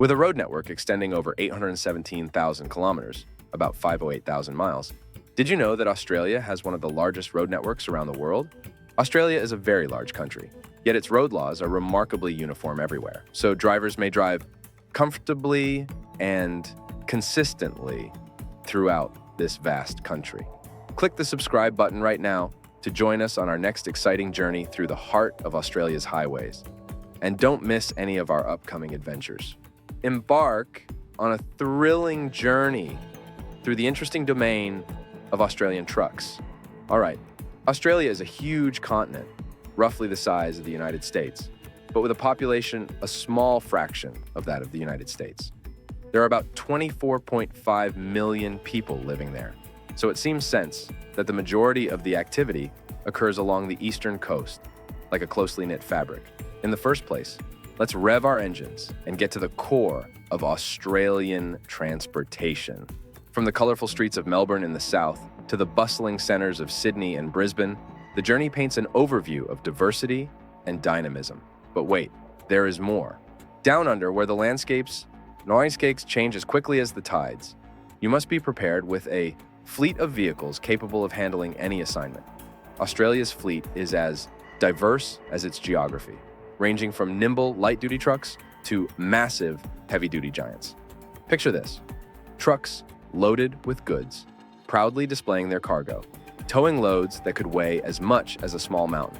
With a road network extending over 817,000 kilometers, about 508,000 miles, did you know that Australia has one of the largest road networks around the world? Australia is a very large country, yet its road laws are remarkably uniform everywhere, so drivers may drive comfortably and consistently throughout this vast country. Click the subscribe button right now to join us on our next exciting journey through the heart of Australia's highways. And don't miss any of our upcoming adventures. Embark on a thrilling journey through the interesting domain of Australian trucks. All right, Australia is a huge continent, roughly the size of the United States, but with a population a small fraction of that of the United States. There are about 24.5 million people living there, so it seems sense that the majority of the activity occurs along the eastern coast, like a closely knit fabric. In the first place, let's rev our engines and get to the core of Australian transportation. From the colorful streets of Melbourne in the south to the bustling centers of Sydney and Brisbane, the journey paints an overview of diversity and dynamism. But wait, there is more. Down under, where the landscapes change as quickly as the tides, you must be prepared with a fleet of vehicles capable of handling any assignment. Australia's fleet is as diverse as its geography, ranging from nimble light-duty trucks to massive heavy-duty giants. Picture this: trucks loaded with goods, proudly displaying their cargo, towing loads that could weigh as much as a small mountain.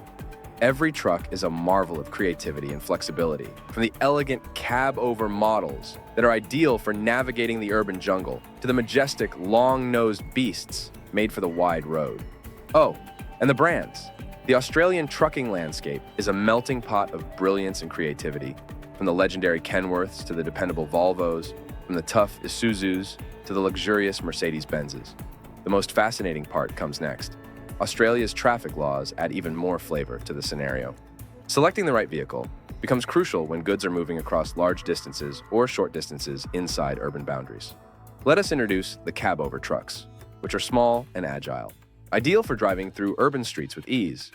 Every truck is a marvel of creativity and flexibility, from the elegant cab-over models that are ideal for navigating the urban jungle to the majestic, long-nosed beasts made for the wide road. Oh, and the brands. The Australian trucking landscape is a melting pot of brilliance and creativity, from the legendary Kenworths to the dependable Volvos, from the tough Isuzus to the luxurious Mercedes-Benzes. The most fascinating part comes next. Australia's traffic laws add even more flavor to the scenario. Selecting the right vehicle becomes crucial when goods are moving across large distances or short distances inside urban boundaries. Let us introduce the cab-over trucks, which are small and agile, ideal for driving through urban streets with ease.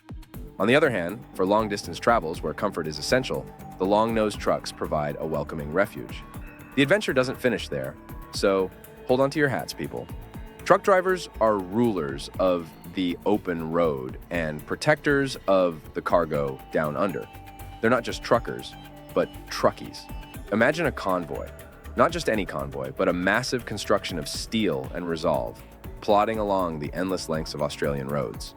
On the other hand, for long-distance travels where comfort is essential, the long-nosed trucks provide a welcoming refuge. The adventure doesn't finish there, so hold on to your hats, people. Truck drivers are rulers of the open road and protectors of the cargo down under. They're not just truckers, but truckies. Imagine a convoy, not just any convoy, but a massive construction of steel and resolve, plodding along the endless lengths of Australian roads.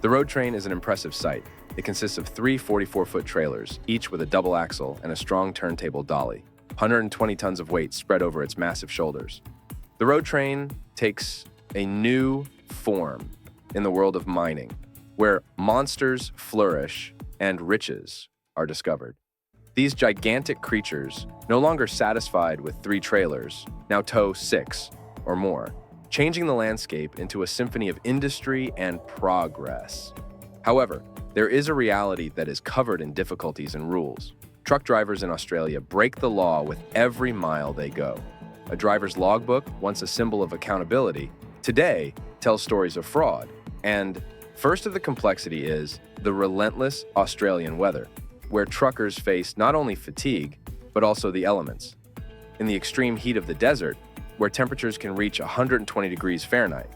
The road train is an impressive sight. It consists of three 44-foot trailers, each with a double axle and a strong turntable dolly, 120 tons of weight spread over its massive shoulders. The road train takes a new form in the world of mining, where monsters flourish and riches are discovered. These gigantic creatures, no longer satisfied with 3 trailers, now tow 6 or more, changing the landscape into a symphony of industry and progress. However, there is a reality that is covered in difficulties and rules. Truck drivers in Australia break the law with every mile they go. A driver's logbook, once a symbol of accountability, today tells stories of fraud. And first of the complexity is the relentless Australian weather, where truckers face not only fatigue, but also the elements. In the extreme heat of the desert, where temperatures can reach 120 degrees Fahrenheit,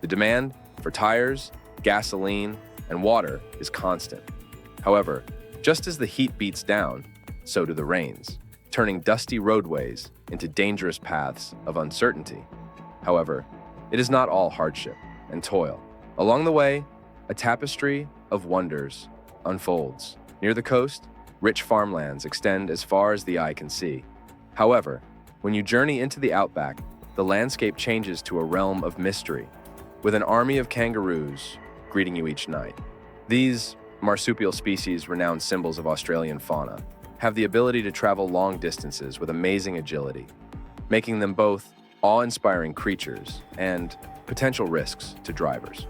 the demand for tires, gasoline, and water is constant. However, just as the heat beats down, so do the rains, turning dusty roadways into dangerous paths of uncertainty. However, it is not all hardship and toil. Along the way, a tapestry of wonders unfolds. Near the coast, rich farmlands extend as far as the eye can see. However, when you journey into the outback, the landscape changes to a realm of mystery, with an army of kangaroos greeting you each night. These marsupial species, renowned symbols of Australian fauna, have the ability to travel long distances with amazing agility, making them both awe-inspiring creatures and potential risks to drivers.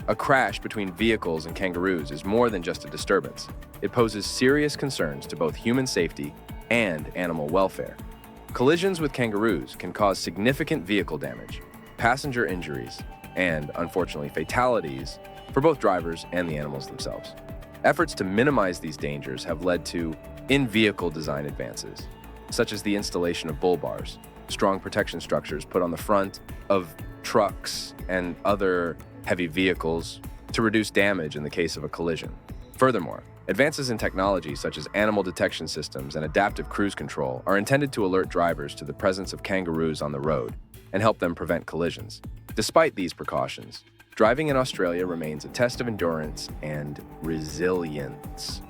A crash between vehicles and kangaroos is more than just a disturbance. It poses serious concerns to both human safety and animal welfare. Collisions with kangaroos can cause significant vehicle damage, passenger injuries, and, unfortunately, fatalities for both drivers and the animals themselves. Efforts to minimize these dangers have led to in-vehicle design advances. such as the installation of bull bars, strong protection structures put on the front of trucks and other heavy vehicles to reduce damage in the case of a collision. Furthermore, advances in technology such as animal detection systems and adaptive cruise control are intended to alert drivers to the presence of kangaroos on the road and help them prevent collisions. Despite these precautions, driving in Australia remains a test of endurance and resilience,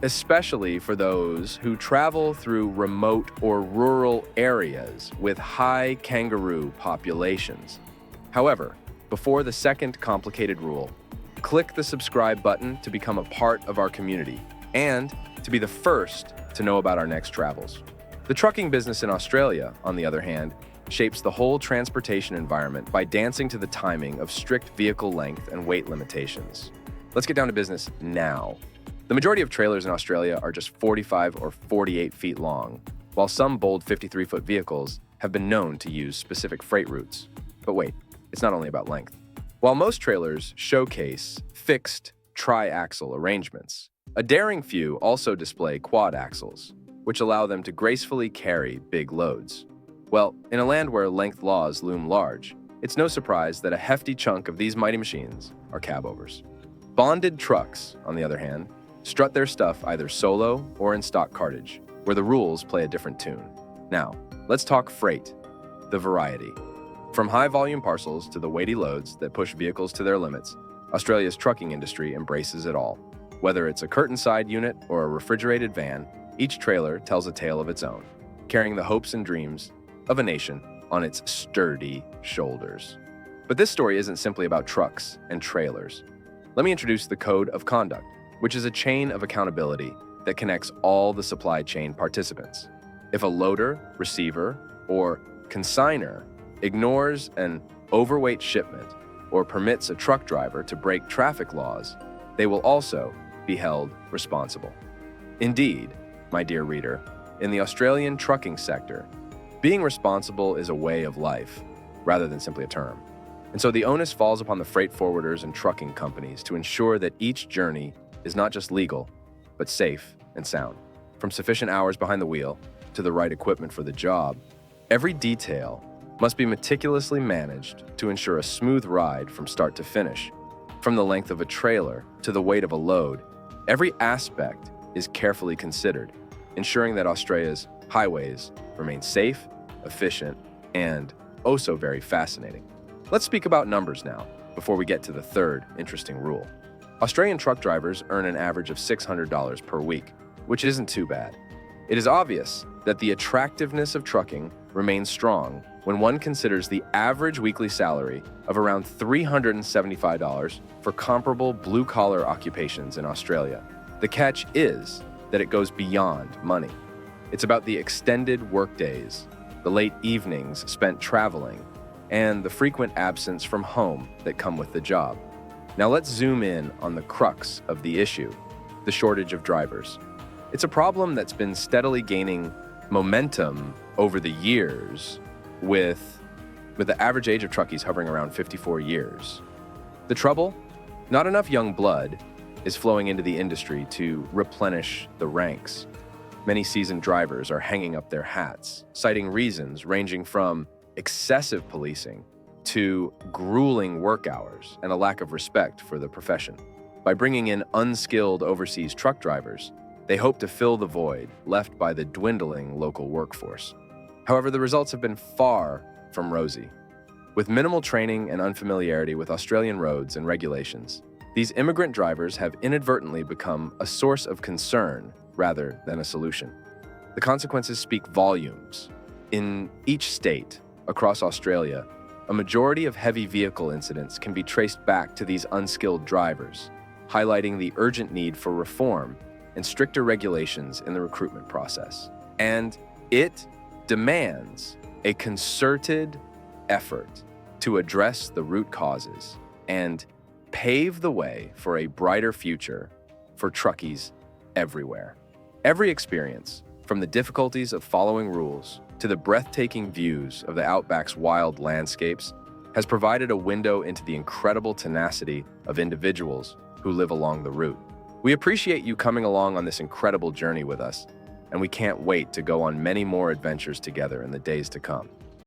especially for those who travel through remote or rural areas with high kangaroo populations. However, before the second complicated rule, click the subscribe button to become a part of our community and to be the first to know about our next travels. The trucking business in Australia, on the other hand, shapes the whole transportation environment by dancing to the timing of strict vehicle length and weight limitations. Let's get down to business now. The majority of trailers in Australia are just 45 or 48 feet long, while some bold 53-foot vehicles have been known to use specific freight routes. But wait, it's not only about length. While most trailers showcase fixed tri-axle arrangements, a daring few also display quad axles, which allow them to gracefully carry big loads. Well, in a land where length laws loom large, it's no surprise that a hefty chunk of these mighty machines are cab-overs. Bonded trucks, on the other hand, strut their stuff either solo or in stock cartage, where the rules play a different tune. Now, let's talk freight, the variety. From high-volume parcels to the weighty loads that push vehicles to their limits, Australia's trucking industry embraces it all. Whether it's a curtain-side unit or a refrigerated van, each trailer tells a tale of its own, carrying the hopes and dreams of a nation on its sturdy shoulders. But this story isn't simply about trucks and trailers. Let me introduce the Code of Conduct, which is a chain of accountability that connects all the supply chain participants. If a loader, receiver, or consigner ignores an overweight shipment or permits a truck driver to break traffic laws, they will also be held responsible. Indeed, my dear reader, in the Australian trucking sector, being responsible is a way of life rather than simply a term. And so the onus falls upon the freight forwarders and trucking companies to ensure that each journey is not just legal, but safe and sound. From sufficient hours behind the wheel to the right equipment for the job, every detail must be meticulously managed to ensure a smooth ride from start to finish. From the length of a trailer to the weight of a load, every aspect is carefully considered, ensuring that Australia's highways remain safe, efficient, and oh so very fascinating. Let's speak about numbers now, before we get to the third interesting rule. Australian truck drivers earn an average of $600 per week, which isn't too bad. It is obvious that the attractiveness of trucking remains strong when one considers the average weekly salary of around $375 for comparable blue-collar occupations in Australia. The catch is that it goes beyond money. It's about the extended workdays, the late evenings spent traveling, and the frequent absence from home that come with the job. Now let's zoom in on the crux of the issue, the shortage of drivers. It's a problem that's been steadily gaining momentum over the years, with the average age of truckies hovering around 54 years. The trouble? Not enough young blood is flowing into the industry to replenish the ranks. Many seasoned drivers are hanging up their hats, citing reasons ranging from excessive policing to grueling work hours and a lack of respect for the profession. By bringing in unskilled overseas truck drivers, they hope to fill the void left by the dwindling local workforce. However, the results have been far from rosy. With minimal training and unfamiliarity with Australian roads and regulations, these immigrant drivers have inadvertently become a source of concern rather than a solution. The consequences speak volumes. In each state across Australia, a majority of heavy vehicle incidents can be traced back to these unskilled drivers, highlighting the urgent need for reform and stricter regulations in the recruitment process. And it demands a concerted effort to address the root causes and pave the way for a brighter future for truckies everywhere. Every experience, from the difficulties of following rules to the breathtaking views of the Outback's wild landscapes, has provided a window into the incredible tenacity of individuals who live along the route. We appreciate you coming along on this incredible journey with us. and we can't wait to go on many more adventures together in the days to come.